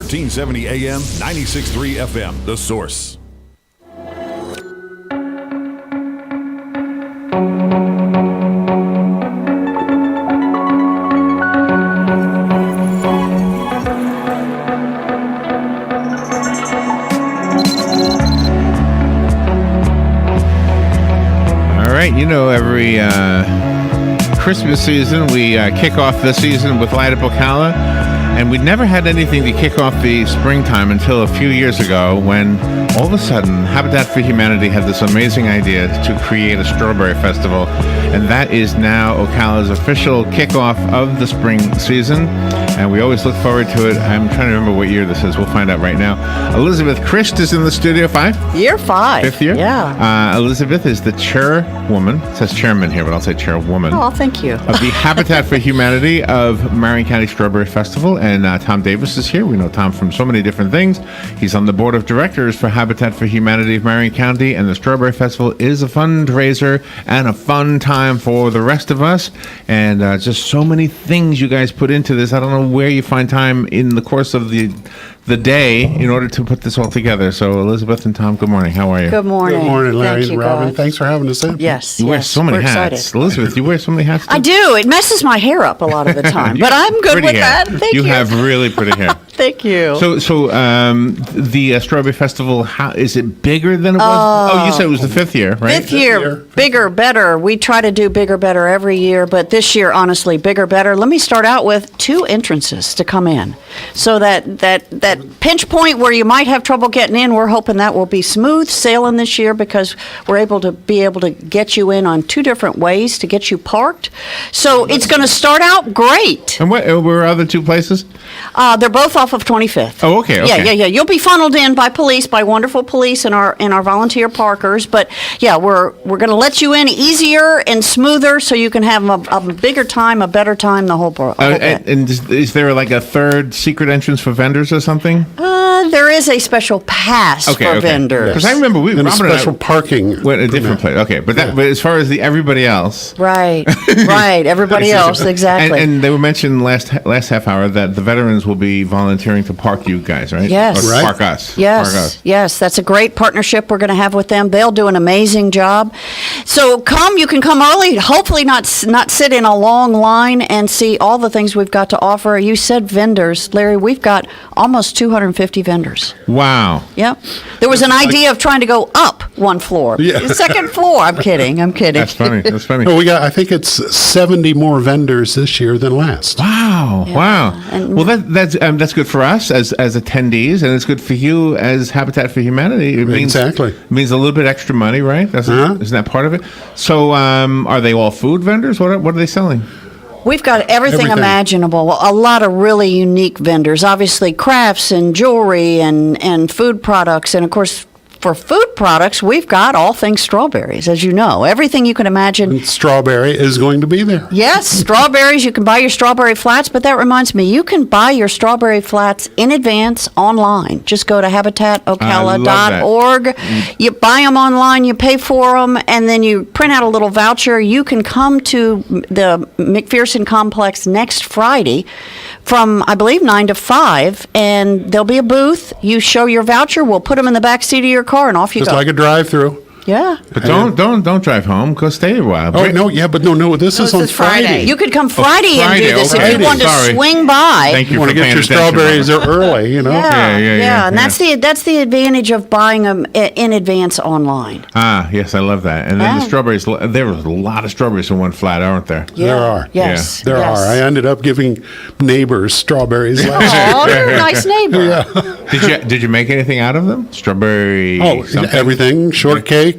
1370 AM, 96.3 FM, The Source. All right, every Christmas season, we kick off the season with Light Up Ocala, and we'd never had anything to kick off the springtime until a few years ago when all of a sudden Habitat for Humanity had this amazing idea to create a strawberry festival, and that is now Ocala's official kickoff of the spring season, and we always look forward to it. I'm trying to remember what year this is. We'll find out right now. Elizabeth Chryst is in the studio. Year 5. Fifth year? Yeah. Elizabeth is the chairwoman. It says chairman here, but I'll say chairwoman. Oh, thank you. Of the Habitat for Humanity of Marion County Strawberry Festival. And Tom Davis is here. We know Tom from so many different things. He's on the board of directors for Habitat for Humanity of Marion County. And the Strawberry Festival is a fundraiser and a fun time for the rest of us. And just so many things you guys put into this. I don't know where you find time in the course of the day in order to put this all together. So Elizabeth and Tom, good morning. How are you? Good morning. Good morning, Larry Thank you, and Robin. God. Thanks for having us in. Yes. You wear so many we're hats. excited. Elizabeth, you wear so many hats too? I do. It messes my hair up a lot of the time, but I'm good Pretty with hair. that. Thank you. You have really pretty hair. Thank you. So the Strawberry Festival, how is it bigger than it was? Oh, you said it was the 5th year, right? Fifth year, bigger, better. We try to do bigger, better every year, but this year, honestly, bigger, better. Let me start out with 2 entrances to come in. So that pinch point where you might have trouble getting in, we're hoping that will be smooth sailing this year because we're able to get you in on 2 different ways to get you parked. So it's going to start out great. And where are the 2 places? They're both off of 25th. Oh, okay. Yeah. You'll be funneled in by police, by wonderful police and our volunteer parkers. But yeah, we're going to let you in easier and smoother, so you can have a bigger time, a better time, the whole bit. And is there like a 3rd secret entrance for vendors or something? There is a special pass for vendors. Because I remember And a Robin special parking. went a different place. Okay, but as far as everybody else, Right. Everybody else, exactly. And they were mentioned last half hour that the veterans will be volunteering to park you guys, right? Yes. Or Right. park us. Yes, Park us. yes, that's a great partnership we're going to have with them. They'll do an amazing job. So you can come early, hopefully not sit in a long line and see all the things we've got to offer. You said vendors. Larry, we've got almost 250 vendors. Wow. Yep. There was an idea of trying to go up 1 floor. Yeah. The 2nd floor. I'm kidding. That's funny. That's funny. No, I think it's 70 more vendors this year than last. Wow! Yeah. Wow! And- Well, that's good for us as attendees, and it's good for you as Habitat for Humanity. It means, Exactly. It means a little bit extra money, right? Isn't that part of it? So, are they all food vendors? What are they selling? We've got everything imaginable. A lot of really unique vendors. Obviously, crafts and jewelry and food products. And, of course, for food products, we've got all things strawberries, as you know. Everything you can imagine. Strawberry is going to be there. Yes, strawberries. You can buy your strawberry flats. But that reminds me, you can buy your strawberry flats in advance online. Just go to habitatocala.org. You buy them online, you pay for them, and then you print out a little voucher. You can come to the McPherson Complex next Friday from, I believe, 9 to 5, and there'll be a booth. You show your voucher. We'll put them in the back seat of your car, and off you Just go. like a drive-through. Yeah. But don't drive home. Go stay a while. Oh, no, yeah, but no, this is on Friday. You could come Friday and do this okay. if you wanted to Sorry. swing by. Thank you You want for to get paying your attention, strawberries Robert. early, Yeah, and that's the advantage of buying them in advance online. Ah, yes, I love that. And then the Yeah. strawberries. There was a lot of strawberries in one flat, aren't there? There are. Yes. There yes. are. I ended up giving neighbors strawberries last year. Oh, you're a nice neighbor. Did you make anything out of them? Strawberry. Oh, something? everything. Shortcake,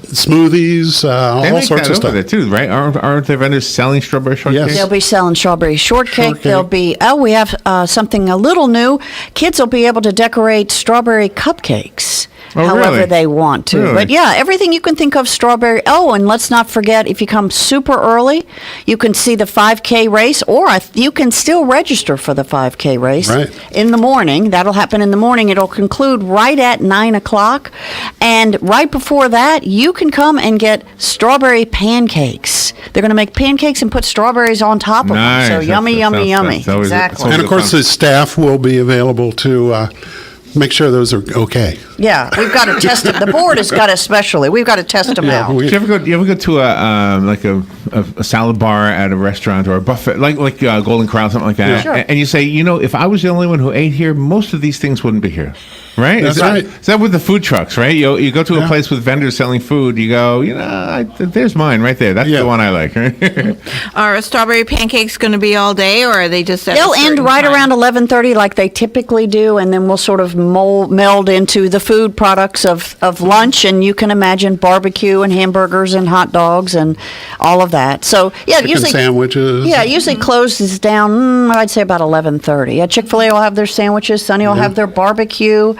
smoothies, They all make sorts that of stuff. over there too, right? Aren't there vendors selling strawberry shortcake? Yes. They'll be selling strawberry shortcake. Shortcake. There'll be, we have something a little new. Kids will be able to decorate strawberry cupcakes. however really? they want to. Really? But yeah, everything you can think of strawberry. Oh, and let's not forget, if you come super early, you can see the 5K race, or you can still register for the 5K race in the morning. That'll happen in the morning. It'll conclude right at 9 o'clock. And right before that, you can come and get strawberry pancakes. They're going to make pancakes and put strawberries on top of them. So yummy, yummy, yummy. Exactly. And of course, the staff will be available to make sure those are okay. Yeah, we've got to test them. The board has got especially. We've got to test them out. Do you ever go to a salad bar at a restaurant or a buffet like Golden Corral, something like that? Sure. And you say, if I was the only one who ate here, most of these things wouldn't be here. Right? That's right. Is that with the food trucks, right? You go to a place with vendors selling food, you go, there's mine right there. That's the one I like. Are strawberry pancakes going to be all day, or are they just at They'll a certain end right time? around 11:30 like they typically do, and then we'll sort of meld into the food products of lunch, and you can imagine barbecue and hamburgers and hot dogs and all of that. So, yeah, Chicken usually sandwiches. Yeah, it usually closes down, I'd say about 11:30. Yeah, Chick-fil-A will have their sandwiches, Sunny will have their barbecue.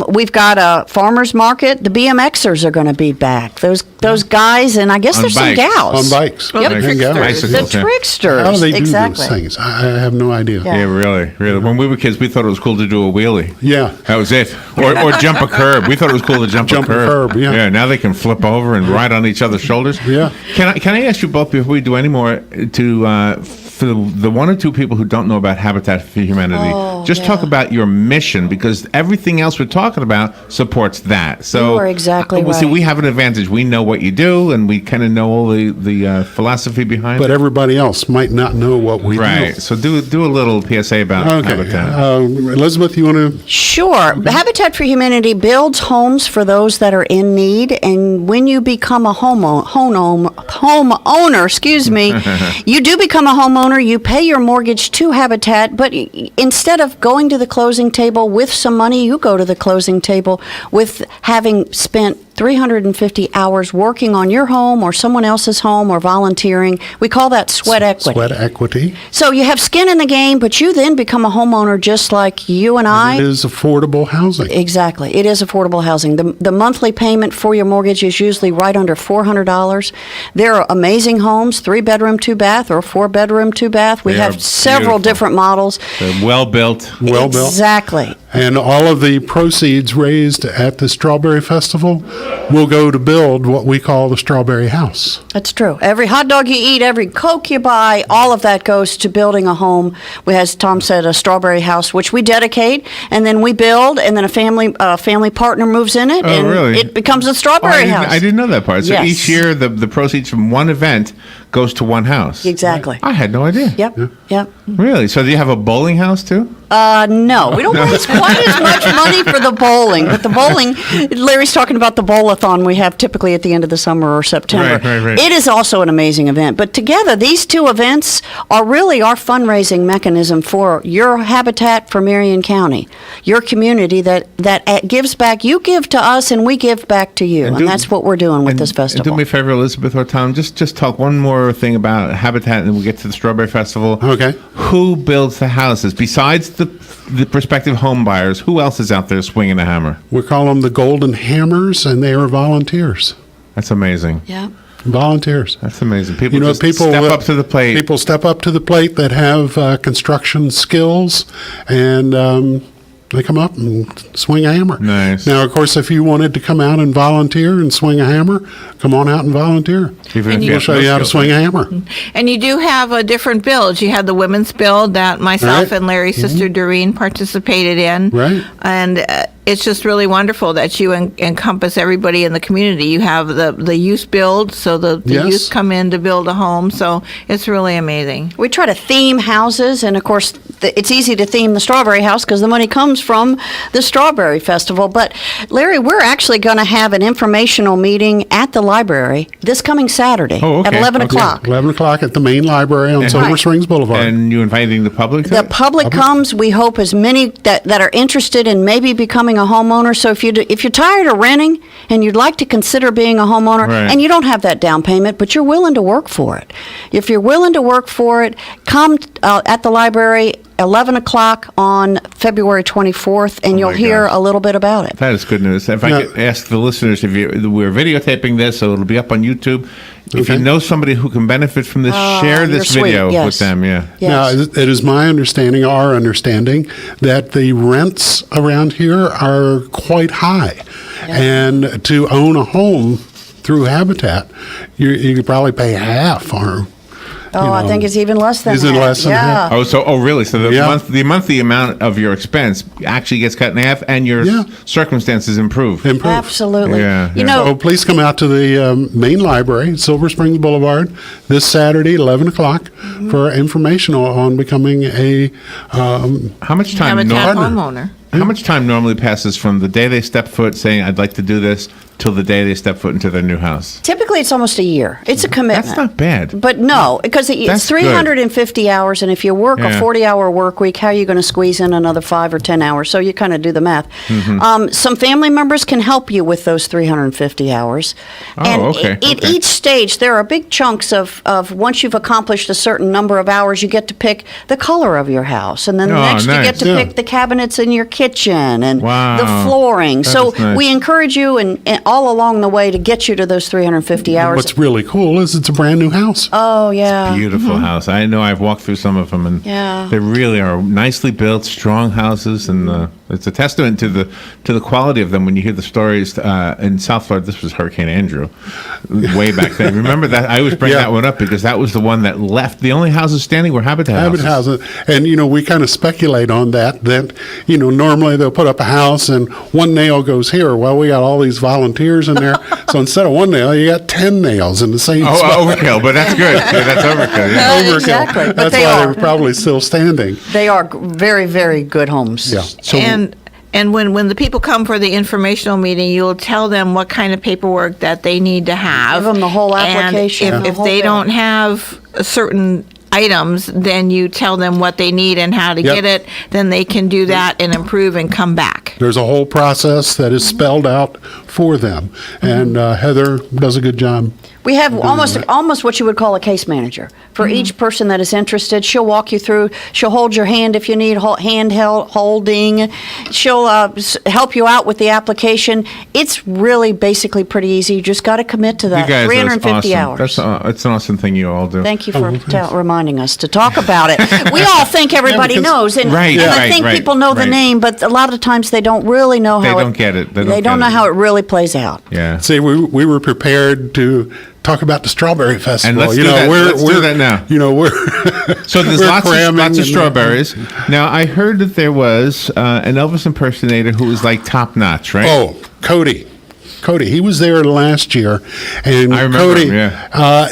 We've got a farmer's market. The BMXers are going to be back. Those guys, and I guess On there's bikes. some gals. On bikes. Yep. And gals. Tricksters. The Bicycles, yeah. tricksters. How do they do exactly. those things? I have no idea. Yeah. Yeah, really. When we were kids, we thought it was cool to do a wheelie. Yeah. That was it. Or jump a curb. We thought it was cool to jump a curb. Yeah. Yeah, now they can flip over and ride on each other's shoulders. Yeah. Can I ask you both, before we do any more, to for the one or two people who don't know about Habitat for Humanity, just talk about your mission, because everything else we're talking about supports that. So You are exactly See, right. we have an advantage. We know what you do, and we kind of know all the philosophy behind But it. everybody else might not know what we Right. do. So do a little PSA about Okay. Habitat. Elizabeth, you want to? Sure. Habitat for Humanity builds homes for those that are in need, and when you become a homeowner, excuse me, you do become a homeowner. You pay your mortgage to Habitat, but instead of going to the closing table with some money, you go to the closing table with having spent 350 hours working on your home or someone else's home or volunteering. We call that sweat equity. Sweat equity. So you have skin in the game, but you then become a homeowner just like you and I. It is affordable housing. Exactly. It is affordable housing. The monthly payment for your mortgage is usually right under $400. There are amazing homes, 3-bedroom, 2-bath, or 4-bedroom, 2-bath. We They have are several beautiful. different models. They're well built. Well built. Exactly. And all of the proceeds raised at the Strawberry Festival will go to build what we call the Strawberry House. That's true. Every hot dog you eat, every Coke you buy, all of that goes to building a home. We, as Tom said, a strawberry house, which we dedicate, and then we build, and then a family partner moves in it, and really? it becomes a strawberry house. I didn't know that part. So Yes. each year, the proceeds from one event goes to one house. Exactly. I had no idea. Yep. Really? So do you have a bowling house too? No, we don't raise quite as much money for the bowling, but the bowling, Larry's talking about the bowl-a-thon we have typically at the end of the summer or September. Right. It is also an amazing event, but together, these two events are really our fundraising mechanism for your Habitat for Marion County, your community that gives back. You give to us, and we give back to you, and that's what we're doing with this And festival. do me a favor, Elizabeth or Tom, just talk one more thing about Habitat, and then we'll get to the Strawberry Festival. Okay. Who builds the houses besides the prospective home buyers? Who else is out there swinging a hammer? We call them the Golden Hammers, and they are volunteers. That's amazing. Yeah. Volunteers. That's amazing. People You know, just people step up to the plate. People step up to the plate that have construction skills, and they come up and swing a hammer. Nice. Now, of course, if you wanted to come out and volunteer and swing a hammer, come on out and volunteer. Even if And you We'll have show no you how to skills. swing a hammer. And you do have different builds. You had the women's build that myself Right. and Larry's sister Doreen participated in. Right. And it's just really wonderful that you encompass everybody in the community. You have the youth build, so the Yes. youth come in to build a home. So it's really amazing. We try to theme houses, and of course, it's easy to theme the Strawberry House because the money comes from the Strawberry Festival. But Larry, we're actually going to have an informational meeting at the library this coming Saturday Oh, okay. at 11 Okay. o'clock. 11 o'clock at the main library on Silver Right. Springs Boulevard. And you inviting the public to The it? public comes. We hope as many that are interested in maybe becoming a homeowner. So if you're tired of renting and you'd like to consider being a homeowner, Right. and you don't have that down payment, but you're willing to work for it. If you're willing to work for it, come at the library 11 o'clock on February 24th, and you'll my hear gosh. a little bit about it. That is good news. If I Now- could ask the listeners, we're videotaping this, so it'll be up on YouTube. If you Okay. know somebody who can benefit from this, share you're this sweet. video Yes. with them. Yeah. Yes. Now, it is my understanding, our understanding, that the rents around here are quite high. And to own a home through Habitat, you could probably pay half or I think it's even less than Is it that. less than yeah. half? Really? So the Yeah. the monthly amount of your expense actually gets cut in half, and your Yeah. circumstances improve. improve. Absolutely. Yeah, You yeah. know, So please come out to the main library, Silver Springs Boulevard, this Saturday, 11 o'clock, for information on becoming a How much time? Habitat nor- homeowner. How much time normally passes from the day they step foot saying, "I'd like to do this," till the day they step foot into their new house? typically it's almost a year. It's a commitment. That's not bad. But no, because That's it's good. 350 hours, and if you work Yeah. a 40-hour work week, how are you going to squeeze in another 5 or 10 hours? So you kind of do the math. Mm-hmm. Some family members can help you with those 350 hours. Oh, and okay, At okay. each stage, there are big chunks of once you've accomplished a certain number of hours, you get to pick the color of your house. And then the Oh, next, you nice. get to Yeah. pick the cabinets in your kitchen and Wow. the flooring. That So is nice. we encourage you and all along the way to get you to those 350 hours. What's really cool is it's a brand new house. Oh, yeah. Beautiful house. I know I've walked through some of them, and Yeah. they really are nicely built, strong houses, and it's a testament to the quality of them. When you hear the stories in South Florida, this was Hurricane Andrew, way back then. Remember that? I always bring Yeah. that one up because that was the one that left. The only houses standing were Habitat Habitat houses. houses. And, we kind of speculate on that, normally they'll put up a house and one nail goes here. Well, we got all these volunteers in there. So instead of one nail, you got 10 nails in the same Oh, spot. overkill, but that's good. Yeah, that's overkill. Yeah. Overkill. Exactly, but That's they why are. they're probably still standing. They are very, very good homes. Yeah. So And when the people come for the informational meeting, you'll tell them what kind of paperwork that they need to have. Give them the whole application, And the if whole they bit. don't have certain items, then you tell them what they need and how to Yep. get it. Then they can do that and improve and come back. there's a whole process that is spelled out for them. And Heather does a good job. We have almost what you would call a case manager. For each person that is interested, she'll walk you through. She'll hold your hand if you need handheld holding. She'll help you out with the application. It's really basically pretty easy. You just got to commit to You that. guys, 350 that's hours. awesome. That's an awesome thing you all do. Thank you for reminding us to talk about it. We all think everybody because- knows, and, Right, and I right, think right, people know the right. name, but a lot of times they don't really know They how don't get it. They don't They don't get know it. how it really plays out. Yeah. See, we were prepared to talk about the Strawberry Festival. let's do that. Let's do that now. We're So there's we're lots cramming of and- strawberries. Now, I heard that there was an Elvis impersonator who was like top notch, right? Oh, Cody. He was there last year, and I remember Cody him,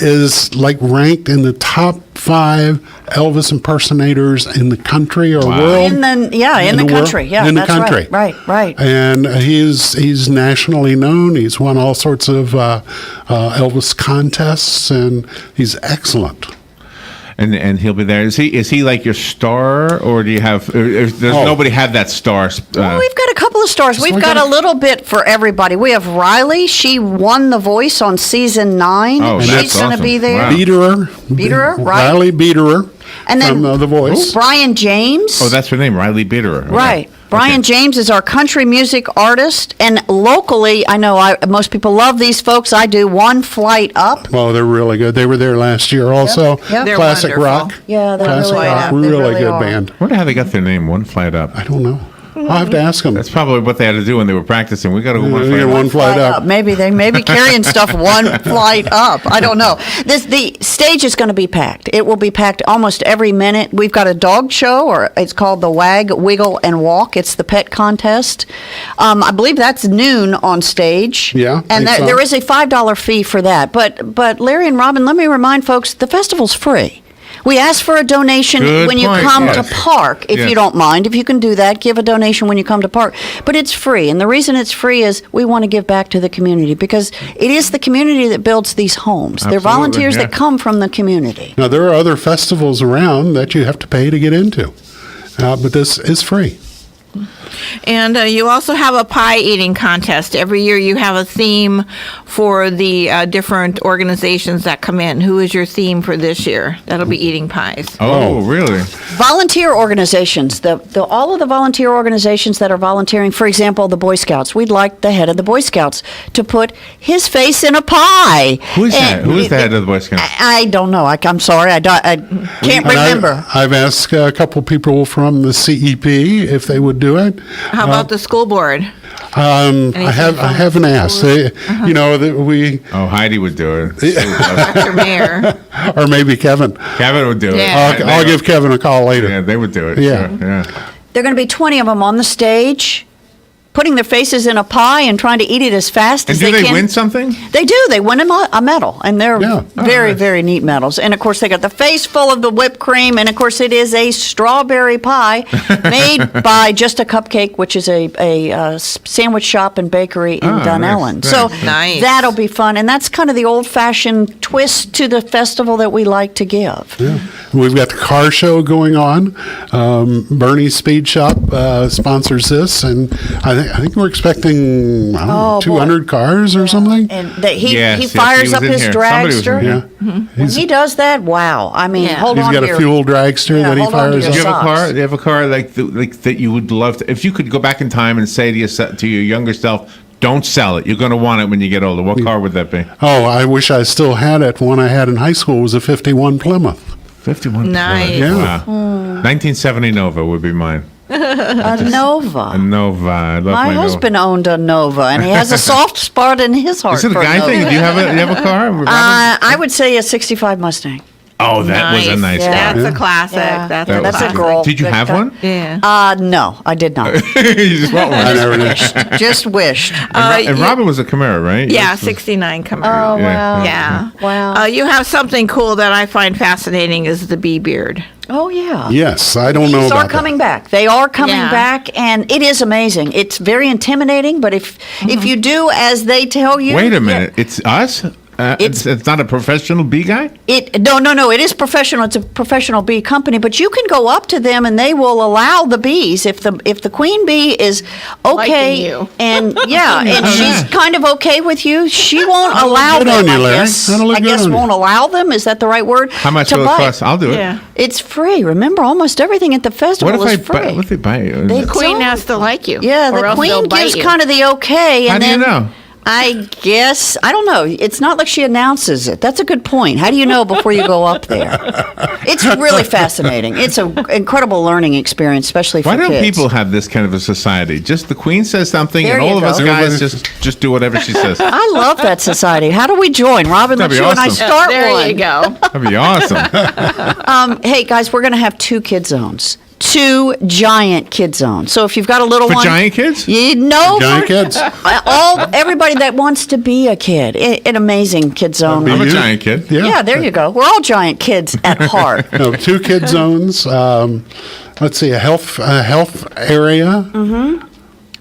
is like ranked in the top 5 Elvis impersonators in the country or world. In the world? country. Yeah, in the that's country. Right. And he's nationally known. He's won all sorts of Elvis contests, and he's excellent. And he'll be there. Is he like your star, or do you have? Does nobody have that star? Well, we've got a couple of stars. We've we got got a little bit for everybody. We have Riley. She won The Voice on season 9. Oh, She's that's going to awesome. be there. Wow. Beaterer, right. Riley Beaterer, And then from The Voice. Brian James. Oh, that's her name, Riley Bitterer. Okay. Right. Brian Okay. James is our country music artist. And locally, I know most people love these folks. I do. One Flight Up. Oh, they're really good. They were there last year also. Yep. They're Classic wonderful. rock. Yeah, they're Classic really rock. are. They Really really good are. band. I wonder how they got their name, One Flight Up. I don't know. I'll have to ask them. That's probably what they had to do when they were practicing. We got to go One Yeah, Flight Up. One Flight Up. Maybe they may be carrying stuff one flight up. I don't know. The stage is going to be packed. It will be packed almost every minute. We've got a dog show, or it's called the Wag, Wiggle, and Walk. It's the pet contest. I believe that's noon on stage. Yeah, and think so. there is a $5 fee for that. But Larry and Robin, let me remind folks, the festival's free. We ask for a donation Good when you point, come yes. to park, if Yes. you don't mind. If you can do that, give a donation when you come to park. But it's free. And the reason it's free is we want to give back to the community, because it is the community that builds these homes. They're Absolutely, volunteers yeah. that come from the community. Now, there are other festivals around that you have to pay to get into, but this is free. And you also have a pie eating contest. Every year you have a theme for the different organizations that come in. Who is your theme for this year? That'll be eating pies. Oh, really? Volunteer organizations, all of the volunteer organizations that are volunteering, for example, the Boy Scouts, we'd like the head of the Boy Scouts to put his face in a pie. Who is that? Who is the head of the Boy Scouts? I don't know. I'm sorry. I can't remember. I've asked a couple people from the CEP if they would do it. How about the school board? I haven't asked. You know, that we, Oh, Heidi would do it. Dr. Mayor. or maybe Kevin. Kevin would do it. Yeah. I'll give Kevin a call later. Yeah, they would do it. Yeah. Sure, yeah. There are going to be 20 of them on the stage, putting their faces in a pie and trying to eat it as fast And as do they they can. win something? They do. They win a medal, and they're Yeah. very, very neat medals. And of course, they got the face full of the whipped cream, and of course, it is a strawberry pie made by Just a Cupcake, which is a sandwich shop and bakery in Oh, Dunellen. nice, So nice. Nice. that'll be fun, and that's kind of the old-fashioned twist to the festival that we like to give. Yeah. We've got the car show going on. Bernie's Speed Shop sponsors this, and I think we're expecting I don't know, Oh, 200 cars or something. And that he Yes, yes, fires he up was in his here. Somebody was in dragster. here. Yeah, When he does that, wow! I mean, Yeah. hold he's on got to a your- fuel dragster Yeah, that he hold on to fires your Do you up. have a socks. car? Do you have a car like that you would love to? If you could go back in time and say to your younger self, "Don't sell it. You're going to want it when you get older." What car would that be? Oh, I wish I still had it. One I had in high school was a 51 Plymouth. 51. Nice. Yeah. Wow. 1970 Nova would be mine. A Nova. A Nova. I love My my husband owned a Nova, and he has a soft spot in his heart. Nova. Is it a for guy Nova. thing? Do you have a car? Robin? I would say a '65 Mustang. oh, that was a nice Yeah. car. That's a classic. Yeah. That's That a was That's a classic. girl. Did you have one? Yeah. No, I did not. You just want one. I never did. Just wished. And Robin was a Camaro, right? Yeah, 69 Camaro. Oh wow! Yeah. Wow. You have something cool that I find fascinating is the bee beard. Oh yeah. Yes, I don't know These about are coming back. They are coming Yeah. back, and it is amazing. It's very intimidating, but if you do as they tell you, Wait yeah. a minute. It's us? It's not a professional bee guy? No. It is professional. It's a professional bee company, but you can go up to them and they will allow the bees if the queen bee is okay Liking you. and and she's kind of okay with you. She won't allow good them. on you, I Larry. guess. That'll look I good guess on you. won't allow them. Is that the right word? How much to will it bite. cost? I'll do it. Yeah. It's free. Remember, almost everything at the festival What if is I buy? free. What if they buy it? They- Queen all- has to like you. Yeah, or the else they'll queen bite gives you. kind of the okay, How and do you then know? I guess I don't know. It's not like she announces it. That's a good point. How do you know before you go up there? It's really fascinating. It's an incredible learning experience, especially for Why don't kids. people have this kind of a society? Just the queen says something, There and all you of us go. guys just do whatever she says. I love that society. How do we join? Robin, That'd let be you and I awesome. start There one. you go. That'd be awesome. Hey guys, we're going to have 2 kid zones. 2 giant kid zones. So if you've got a little For one, giant kids? you know, Giant kids. everybody that wants to be a kid, an amazing kid zone. I'm a You? giant kid. Yeah, there you go. We're all giant kids at heart. No, 2 kid zones. Let's see, a health area.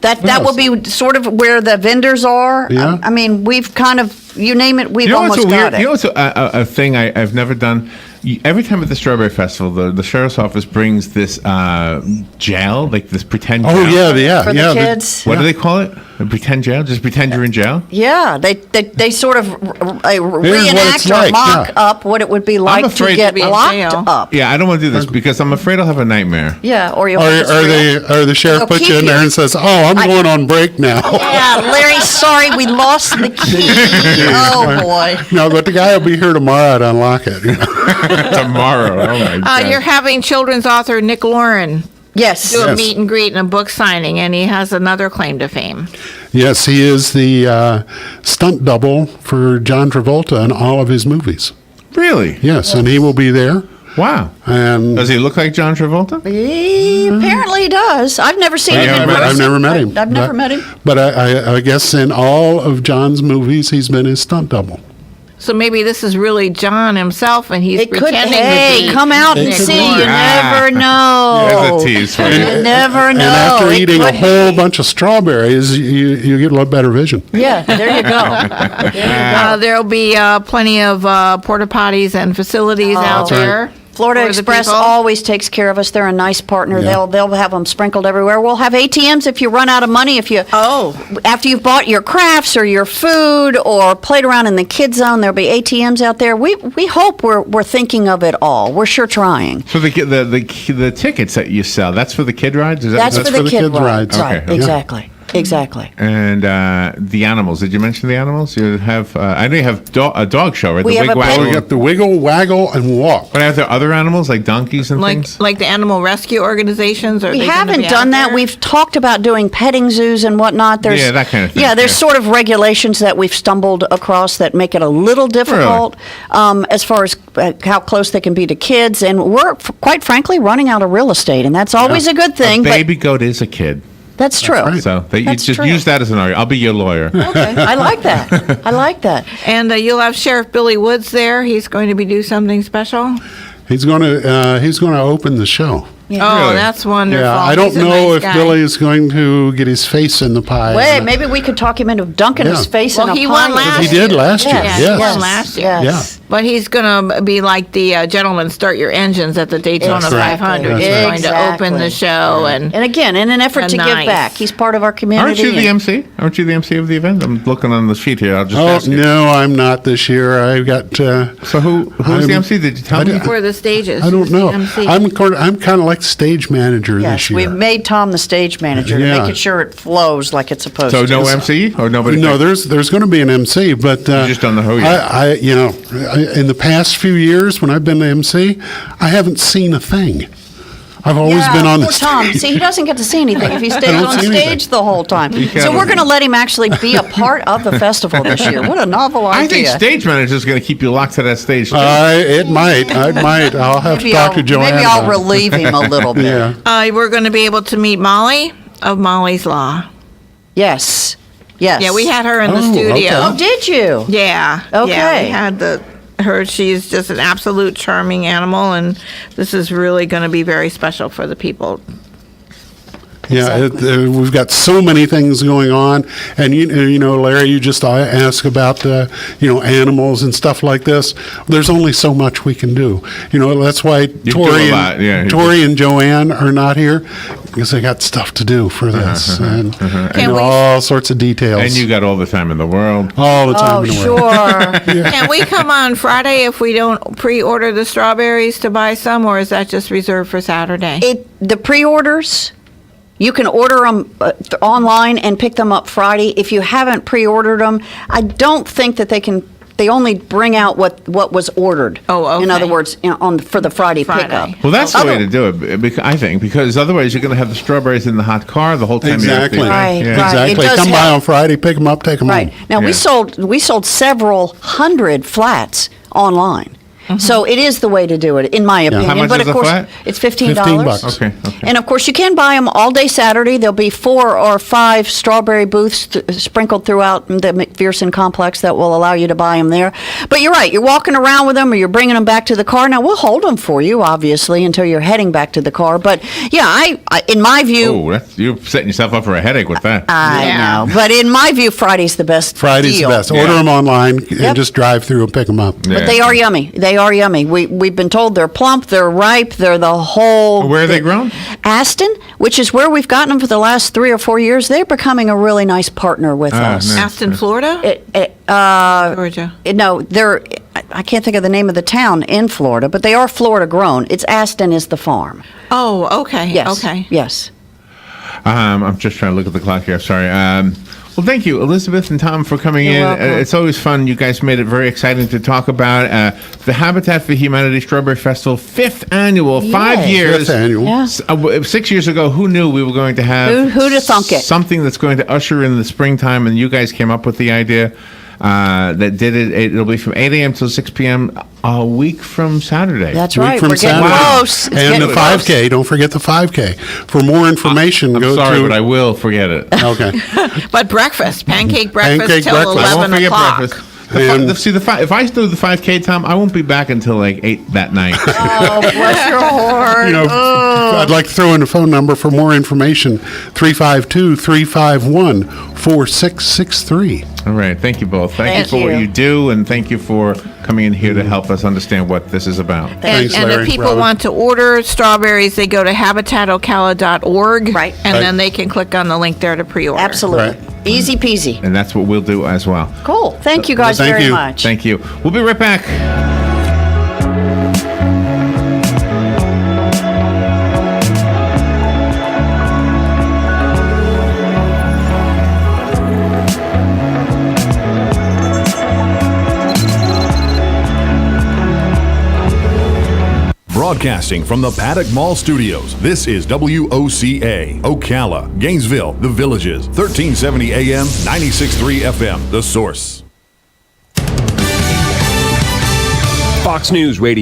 That will be sort of where the vendors are. Yeah. I mean, we've kind of, you name it, we've You know what's almost a got weird? You know it. what's a thing I've never done? Every time at the Strawberry Festival, the sheriff's office brings this gel, like this pretend gel. Oh yeah. For the yeah, kids. What do they call it? A pretend jail? Just pretend you're in jail? Yeah, they sort of reenact it's or like, mock yeah. up what it would be like to afraid get to be in locked jail. up. Yeah, I don't want to do this because I'm afraid I'll have a nightmare. Yeah, or you'll Or, have to or the sheriff They'll puts keep you in there you. and says, "Oh, I'm going on break now." Yeah, Larry, sorry, we lost the key. Oh, boy. No, but the guy will be here tomorrow to unlock it. you know. Tomorrow. Oh my god. You're having children's author Nick Lauren Yes. do a Yes. meet and greet and a book signing, and he has another claim to fame. Yes, he is the stunt double for John Travolta in all of his movies. Really? Yes, and he will be there. Wow. And Does he look like John Travolta? He apparently does. I've never seen him in person. I've never met him. I've never met him. But I guess in all of John's movies, he's been his stunt double. So maybe this is really John himself, and he's It could. pretending Hey, to be. come out and Nick see. Lauren. You never know. There's a tease for you. You never know. And after It eating a could whole be. bunch of strawberries, you get a lot better vision. Yeah, there you go. There'll be plenty of porta potties and facilities out That's right. there. Florida For the Express people? always takes care of us. They're a nice partner. Yeah. They'll have them sprinkled everywhere. We'll have ATMs if you run out of money. If you after you've bought your crafts or your food or played around in the kids zone, there'll be ATMs out there. We hope we're thinking of it all. We're sure trying. So the tickets that you sell, that's for the kid rides? Is that That's for the kid kids' rides. Right. Okay. Exactly. Exactly. And the animals. Did you mention the animals? You have. I know you have a dog show, right? We the have a Wig pet- We Waggle. got the wiggle, waggle, and walk. But are there other animals like donkeys and Like things? like the animal rescue organizations? Are We they gonna haven't be out done that. there? We've talked about doing petting zoos and whatnot. There's, Yeah, that kind of thing, Yeah, there's yeah. sort of regulations that we've stumbled across that make it a little difficult as far as how close they can be to kids. And we're, quite frankly, running out of real estate, and that's always a good thing. A baby goat is a kid. But that's true. right. So you That's just true. use that as an argument. I'll be your lawyer. Okay, I like that. I like that. And you'll have Sheriff Billy Woods there. He's going to be do something special. He's going to open the show. Oh, Really? that's wonderful. Yeah, I don't He's a know nice if guy. Billy is going to get his face in the pie. Wait, maybe we could talk him into dunking his Yeah. face Well, in a he pie. won last He did last year. Yeah, Yes. he won last year. Yes. But he's going to be like the gentleman, start your engines at the Daytona Exactly. 500. He's That's going to open the show and And again, in an effort to give Nice. back, he's part of our community. Aren't you the and- MC? Aren't you the MC of the event? I'm looking on the sheet here. I'll just Oh ask you. no, I'm not this year. I've got. So who's the I'm- MC? Did you tell me? for the stages. I don't Who's the know. MC? I'm kind of like stage manager Yes, this year. we've made Tom the stage manager to Yeah. make sure it flows like it's supposed So to. no MC or nobody? No, there's going to be an MC, but just don't know who yet. I in the past few years when I've been the MC, I haven't seen a thing. I've always been on the poor Tom. stage. See, he doesn't get to see anything if he stays don't on see stage anything. the whole time. can't- So we're going to let him actually be a part of the festival this year. What a novel I think idea. stage manager is going to keep you locked to that stage. Too. It might. I might. I'll have to talk to Joanne. Maybe I'll about it. relieve him a little bit. Yeah. We're going to be able to meet Molly of Molly's Law. Yes. Yes. Yeah, we had her in the Oh, studio. okay. Oh, did you? Yeah. Okay. Yeah, we had her. She's just an absolute charming animal, and this is really going to be very special for the people. Yeah, we've got so many things going on, and you know, Larry, you just ask about animals and stuff like this. There's only so much we can do. You know, that's why do Tori a lot, yeah. Tori and Joanne are not here because they got stuff to do for this, and Can we- all sorts of details. And you got all the time in the world. all the time Oh, in the world. sure. Can we come on Friday if we don't pre-order the strawberries to buy some, or is that just reserved for Saturday? The pre-orders, you can order them online and pick them up Friday. If you haven't pre-ordered them, I don't think that they only bring out what was ordered. Oh, okay. In other words, for the Friday pickup. Well, that's the way Other- to do it, I think, because otherwise you're going to have the strawberries in the hot car the whole time. Exactly. You're Right, yeah. right. Exactly. It does Come by help. on Friday, pick them up, take them Right. home. Now, Yeah. we sold several hundred flats online. So it is the way to do it, in my opinion. How much but is of a course, flat? it's $15. $15. Okay. And of course, you can buy them all day Saturday. There'll be 4 or 5 strawberry booths sprinkled throughout the McPherson complex that will allow you to buy them there. But you're right. You're walking around with them or you're bringing them back to the car. Now, we'll hold them for you, obviously, until you're heading back to the car. But yeah, I in my view, Oh, you're setting yourself up for a headache with that. I Yeah. know. But in my view, Friday's the best Friday's deal. the best. Yeah. Order them online Yep. and just drive through and pick them up. Yeah. But they are yummy. They are yummy. We've been told they're plump, they're ripe, they're the whole. Where are they grown? Aston, which is where we've gotten them for the last 3 or 4 years. They're becoming a really nice partner with us. nice. Aston, Florida? Georgia. No, they're. I can't think of the name of the town in Florida, but they are Florida grown. It's Aston is the farm. Oh, okay. Yes. Okay. Yes. I'm just trying to look at the clock here. Sorry. Well, thank you, Elizabeth and Tom, for coming You're in. welcome. It's always fun. You guys made it very exciting to talk about the Habitat for Humanity Strawberry Festival, 5th annual, 5 Yay. years. 5th annual. Yeah. 6 years ago, who knew we were going to have Who'd have thunk it? something that's going to usher in the springtime, and you guys came up with the idea. That did it. It'll be from 8 a.m. till 6 p.m. a week from Saturday. That's Week right. from We're getting Saturday. close. It's And getting the close. 5K. Don't forget the 5K. For more information, I'm go sorry, to. but I will forget it. Okay. But breakfast, pancake breakfast Pancake till breakfast. I won't 11 forget o'clock. breakfast. And- If I do the 5K, Tom, I won't be back until like 8 that night. Oh, bless your heart. You know, I'd like to throw in a phone number for more information 352-351-4663. All right. Thank you both. Thank you Thank for what you. you do, and thank you for coming in here to help us understand what this is about. Thanks, And Larry. if people Robin. want to order strawberries, they go to habitatocala.org. Right. And Right. then they can click on the link there to pre-order. Absolutely. Right. Easy peasy. And that's what we'll do as well. Cool. Thank you guys Thank very you. much. Thank you. We'll be right back. Broadcasting from the Paddock Mall Studios, this is WOCA, Ocala, Gainesville, The Villages, 1370 AM, 96.3 FM, The Source. Fox News Radio.